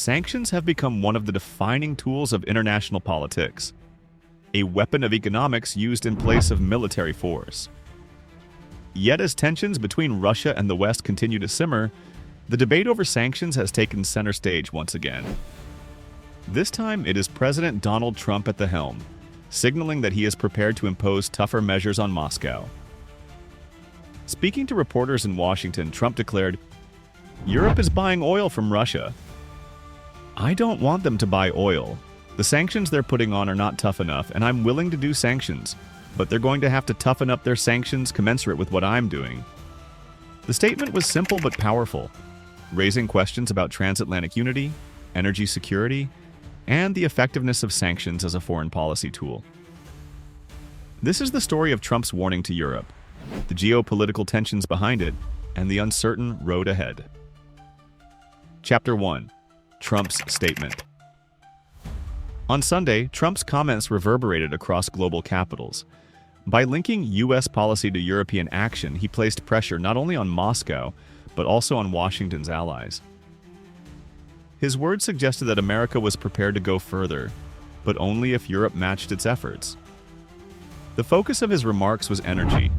sanctions have become one of the defining tools of international politics, a weapon of economics used in place of military force. Yet as tensions between Russia and the West continue to simmer, the debate over sanctions has taken center stage once again. This time, it is President Donald Trump at the helm, signaling that he is prepared to impose tougher measures on Moscow. Speaking to reporters in Washington, Trump declared, "Europe is buying oil from Russia. I don't want them to buy oil. The sanctions they're putting on are not tough enough, and I'm willing to do sanctions, but they're going to have to toughen up their sanctions commensurate with what I'm doing." The statement was simple but powerful, raising questions about transatlantic unity, energy security, and the effectiveness of sanctions as a foreign policy tool. This is the story of Trump's warning to Europe, the geopolitical tensions behind it, and the uncertain road ahead. Chapter 1. Trump's Statement. On Sunday, Trump's comments reverberated across global capitals. By linking U.S. policy to European action, he placed pressure not only on Moscow, but also on Washington's allies. His words suggested that America was prepared to go further, but only if Europe matched its efforts. The focus of his remarks was energy.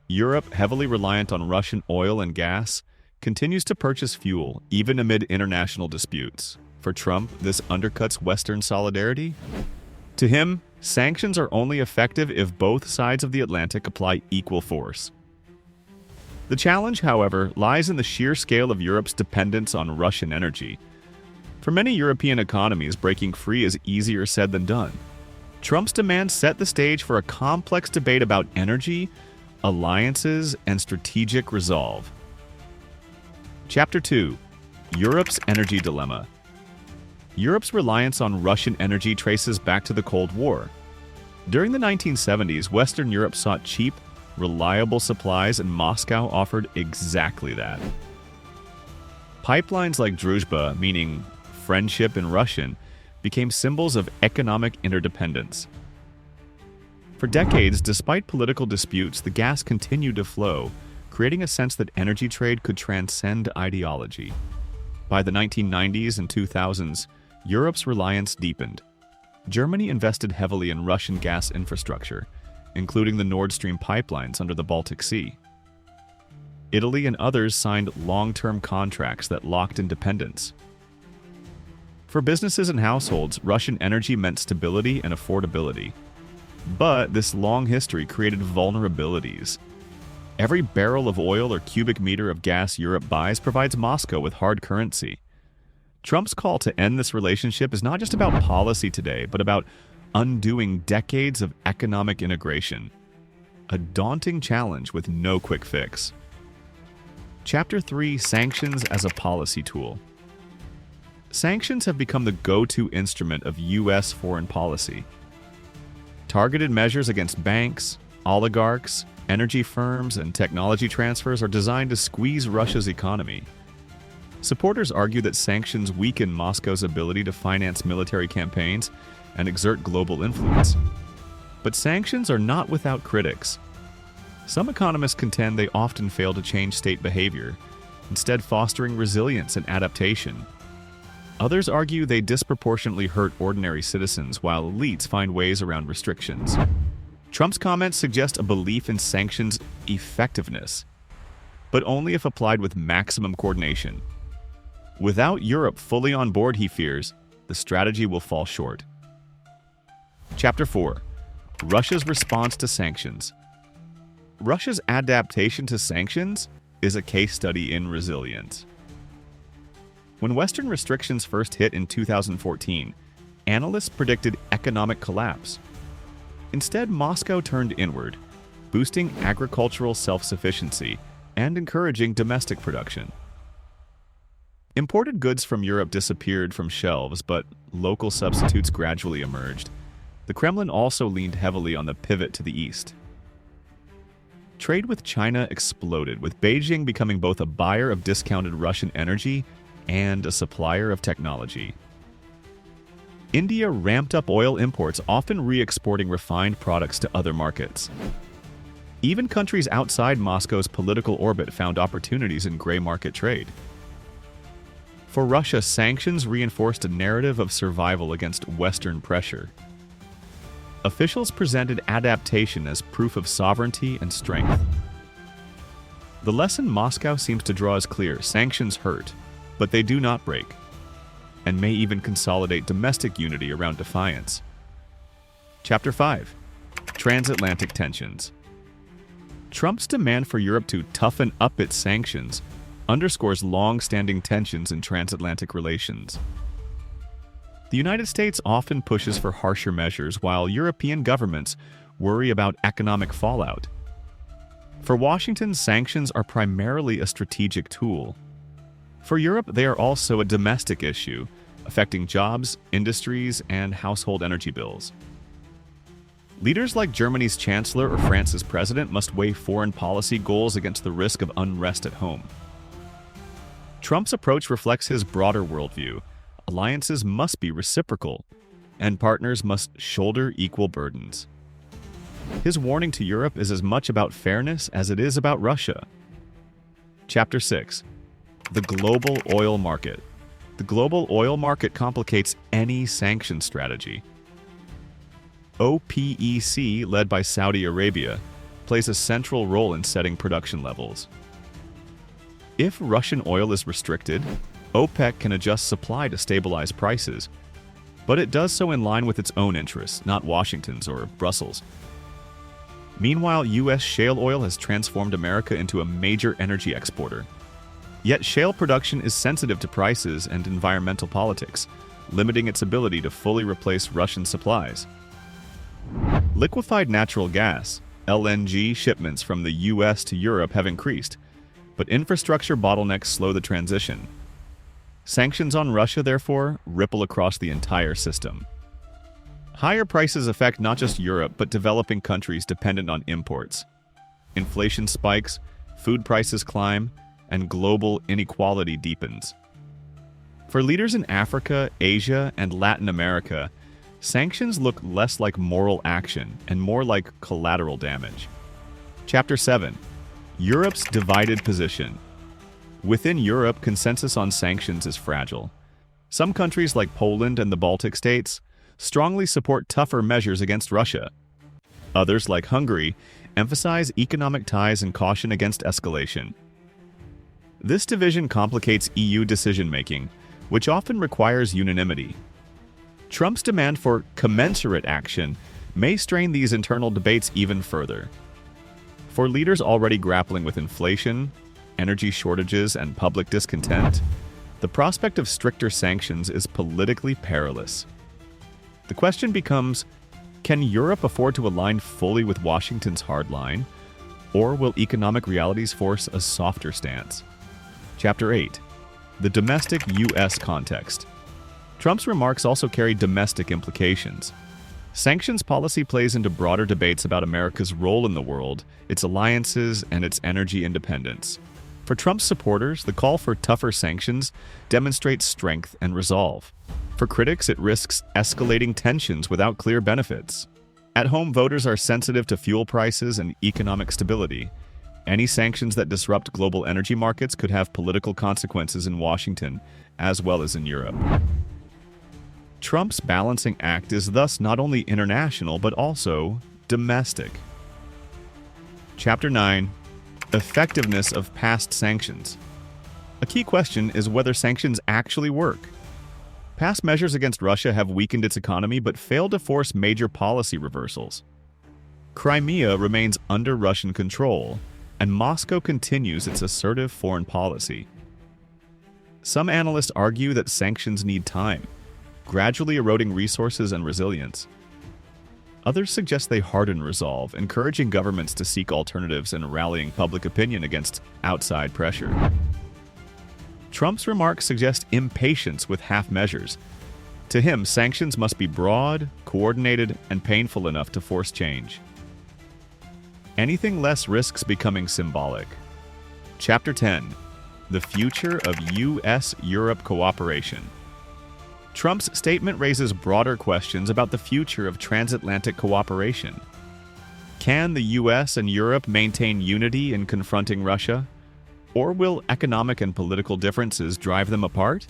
Europe, heavily reliant on Russian oil and gas, continues to purchase fuel, even amid international disputes. For Trump, this undercuts Western solidarity. To him, sanctions are only effective if both sides of the Atlantic apply equal force. The challenge, however, lies in the sheer scale of Europe's dependence on Russian energy. For many European economies, breaking free is easier said than done. Trump's demands set the stage for a complex debate about energy, alliances, and strategic resolve. Chapter 2. Europe's Energy Dilemma. Europe's reliance on Russian energy traces back to the Cold War. During the 1970s, Western Europe sought cheap, reliable supplies, and Moscow offered exactly that. Pipelines like Druzhba, meaning friendship in Russian, became symbols of economic interdependence. For decades, despite political disputes, the gas continued to flow, creating a sense that energy trade could transcend ideology. By the 1990s and 2000s, Europe's reliance deepened. Germany invested heavily in Russian gas infrastructure, including the Nord Stream pipelines under the Baltic Sea. Italy and others signed long-term contracts that locked in dependence. For businesses and households, Russian energy meant stability and affordability. But this long history created vulnerabilities. Every barrel of oil or cubic meter of gas Europe buys provides Moscow with hard currency. Trump's call to end this relationship is not just about policy today, but about undoing decades of economic integration. A daunting challenge with no quick fix. Chapter 3. Sanctions as a policy tool. Sanctions have become the go-to instrument of U.S. foreign policy. Targeted measures against banks, oligarchs, energy firms, and technology transfers are designed to squeeze Russia's economy. Supporters argue that sanctions weaken Moscow's ability to finance military campaigns and exert global influence. But sanctions are not without critics. Some economists contend they often fail to change state behavior, instead fostering resilience and adaptation. Others argue they disproportionately hurt ordinary citizens, while elites find ways around restrictions. Trump's comments suggest a belief in sanctions' effectiveness, but only if applied with maximum coordination. Without Europe fully on board, he fears, the strategy will fall short. Chapter 4. Russia's response to sanctions. Russia's adaptation to sanctions is a case study in resilience. When Western restrictions first hit in 2014, analysts predicted economic collapse. Instead, Moscow turned inward, boosting agricultural self-sufficiency and encouraging domestic production. Imported goods from Europe disappeared from shelves, but local substitutes gradually emerged. The Kremlin also leaned heavily on the pivot to the east. Trade with China exploded, with Beijing becoming both a buyer of discounted Russian energy and a supplier of technology. India ramped up oil imports, often re-exporting refined products to other markets. Even countries outside Moscow's political orbit found opportunities in gray market trade. For Russia, sanctions reinforced a narrative of survival against Western pressure. Officials presented adaptation as proof of sovereignty and strength. The lesson Moscow seems to draw is clear: sanctions hurt, but they do not break, and may even consolidate domestic unity around defiance. Chapter 5. Transatlantic Tensions. Trump's demand for Europe to toughen up its sanctions underscores long-standing tensions in transatlantic relations. The United States often pushes for harsher measures, while European governments worry about economic fallout. For Washington, sanctions are primarily a strategic tool. For Europe, they are also a domestic issue, affecting jobs, industries, and household energy bills. Leaders like Germany's chancellor or France's president must weigh foreign policy goals against the risk of unrest at home. Trump's approach reflects his broader worldview. Alliances must be reciprocal, and partners must shoulder equal burdens. His warning to Europe is as much about fairness as it is about Russia. Chapter 6. The global oil market. The global oil market complicates any sanction strategy. OPEC, led by Saudi Arabia, plays a central role in setting production levels. If Russian oil is restricted, OPEC can adjust supply to stabilize prices, but it does so in line with its own interests, not Washington's or Brussels'. Meanwhile, U.S. shale oil has transformed America into a major energy exporter. Yet shale production is sensitive to prices and environmental politics, limiting its ability to fully replace Russian supplies. Liquefied natural gas, LNG, shipments from the U.S. to Europe have increased, but infrastructure bottlenecks slow the transition. Sanctions on Russia, therefore, ripple across the entire system. Higher prices affect not just Europe, but developing countries dependent on imports. Inflation spikes, food prices climb, and global inequality deepens. For leaders in Africa, Asia, and Latin America, sanctions look less like moral action and more like collateral damage. Chapter 7. Europe's divided position. Within Europe, consensus on sanctions is fragile. Some countries like Poland and the Baltic states strongly support tougher measures against Russia. Others, like Hungary, emphasize economic ties and caution against escalation. This division complicates EU decision-making, which often requires unanimity. Trump's demand for commensurate action may strain these internal debates even further. For leaders already grappling with inflation, energy shortages, and public discontent, the prospect of stricter sanctions is politically perilous. The question becomes, can Europe afford to align fully with Washington's hard line, or will economic realities force a softer stance? Chapter 8. The domestic U.S. context. Trump's remarks also carry domestic implications. Sanctions policy plays into broader debates about America's role in the world, its alliances, and its energy independence. For Trump's supporters, the call for tougher sanctions demonstrates strength and resolve. For critics, it risks escalating tensions without clear benefits. At home, voters are sensitive to fuel prices and economic stability. Any sanctions that disrupt global energy markets could have political consequences in Washington, as well as in Europe. Trump's balancing act is thus not only international, but also domestic. Chapter 9. Effectiveness of past sanctions. A key question is whether sanctions actually work. Past measures against Russia have weakened its economy but failed to force major policy reversals. Crimea remains under Russian control, and Moscow continues its assertive foreign policy. Some analysts argue that sanctions need time, gradually eroding resources and resilience. Others suggest they harden resolve, encouraging governments to seek alternatives and rallying public opinion against outside pressure. Trump's remarks suggest impatience with half measures. To him, sanctions must be broad, coordinated, and painful enough to force change. Anything less risks becoming symbolic. Chapter 10. The future of U.S.-Europe cooperation. Trump's statement raises broader questions about the future of transatlantic cooperation. Can the U.S. and Europe maintain unity in confronting Russia? Or will economic and political differences drive them apart?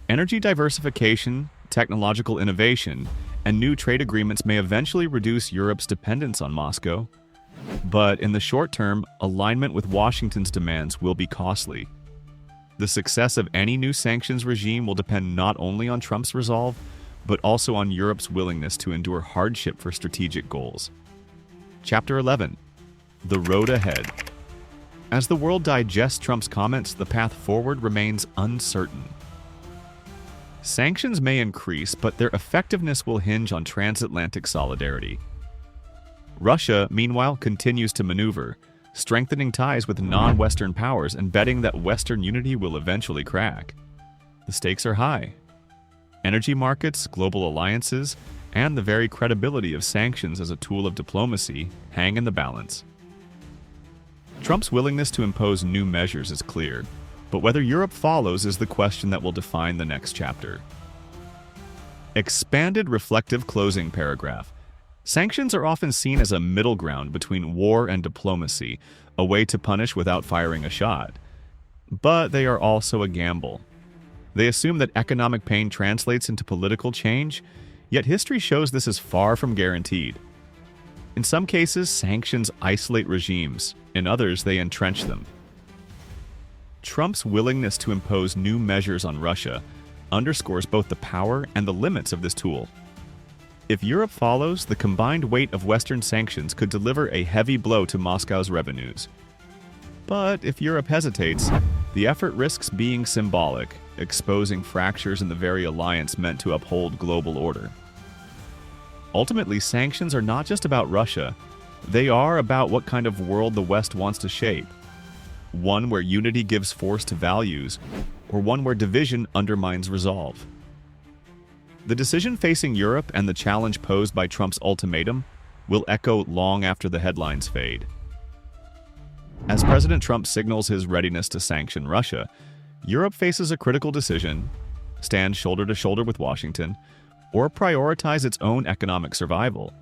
Energy diversification, technological innovation, and new trade agreements may eventually reduce Europe's dependence on Moscow. But in the short term, alignment with Washington's demands will be costly. The success of any new sanctions regime will depend not only on Trump's resolve, but also on Europe's willingness to endure hardship for strategic goals. Chapter 11. The Road Ahead. As the world digests Trump's comments, the path forward remains uncertain. Sanctions may increase, but their effectiveness will hinge on transatlantic solidarity. Russia, meanwhile, continues to maneuver, strengthening ties with non-Western powers and betting that Western unity will eventually crack. The stakes are high. Energy markets, global alliances, and the very credibility of sanctions as a tool of diplomacy hang in the balance. Trump's willingness to impose new measures is clear, but whether Europe follows is the question that will define the next chapter. Expanded reflective closing paragraph. Sanctions are often seen as a middle ground between war and diplomacy, a way to punish without firing a shot. But they are also a gamble. They assume that economic pain translates into political change, yet history shows this is far from guaranteed. In some cases, sanctions isolate regimes. In others, they entrench them. Trump's willingness to impose new measures on Russia underscores both the power and the limits of this tool. If Europe follows, the combined weight of Western sanctions could deliver a heavy blow to Moscow's revenues. But if Europe hesitates, the effort risks being symbolic, exposing fractures in the very alliance meant to uphold global order. Ultimately, sanctions are not just about Russia. They are about what kind of world the West wants to shape. One where unity gives force to values, or one where division undermines resolve. The decision facing Europe and the challenge posed by Trump's ultimatum will echo long after the headlines fade. As President Trump signals his readiness to sanction Russia, Europe faces a critical decision: stand shoulder to shoulder with Washington, or prioritize its own economic survival.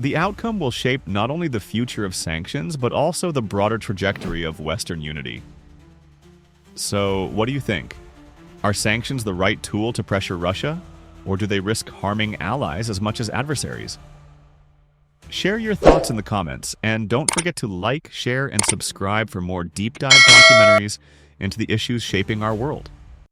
The outcome will shape not only the future of sanctions, but also the broader trajectory of Western unity. So, what do you think? Are sanctions the right tool to pressure Russia, or do they risk harming allies as much as adversaries? Share your thoughts in the comments, and don't forget to like, share, and subscribe for more deep dive documentaries into the issues shaping our world.